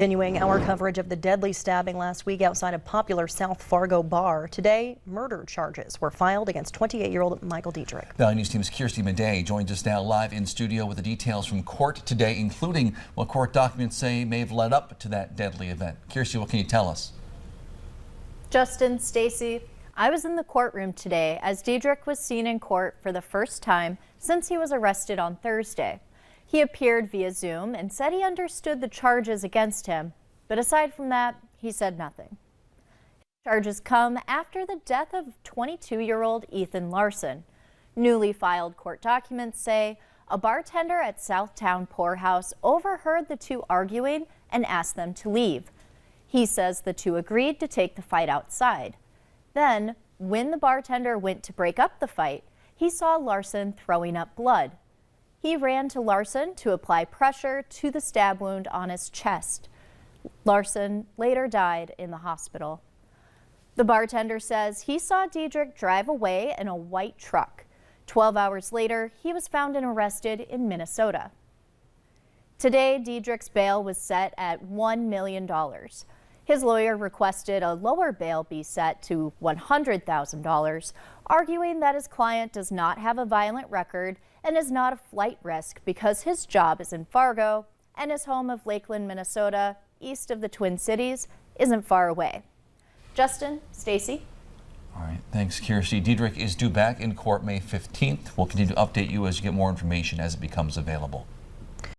Continuing our coverage of the deadly stabbing last week outside a popular South Fargo bar. Today, murder charges were filed against 28-year-old Michael Diedrich. Valley News Team's Kirsty Madej joins us now live in studio with the details from court today, including what court documents say may have led up to that deadly event. Kirsty, what can you tell us? Justin, Stacy, I was in the courtroom today as Diedrich was seen in court for the first time since he was arrested on Thursday. He appeared via Zoom and said he understood the charges against him, but aside from that, he said nothing. Charges come after the death of 22-year-old Ethan Larson. Newly filed court documents say a bartender at Southtown Poorhouse overheard the two arguing and asked them to leave. He says the two agreed to take the fight outside. Then, when the bartender went to break up the fight, he saw Larson throwing up blood. He ran to Larson to apply pressure to the stab wound on his chest. Larson later died in the hospital. The bartender says he saw Diedrich drive away in a white truck. 12 hours later, he was found and arrested in Minnesota. Today, Diedrich's bail was set at $1 million. His lawyer requested a lower bail be set to $100,000, arguing that his client does not have a violent record and is not a flight risk because his job is in Fargo and his home of Lakeland, Minnesota, east of the Twin Cities, isn't far away. Justin, Stacy. All right, thanks, Kirsty. Diedrich is due back in court May 15th. We'll continue to update you as you get more information as it becomes available.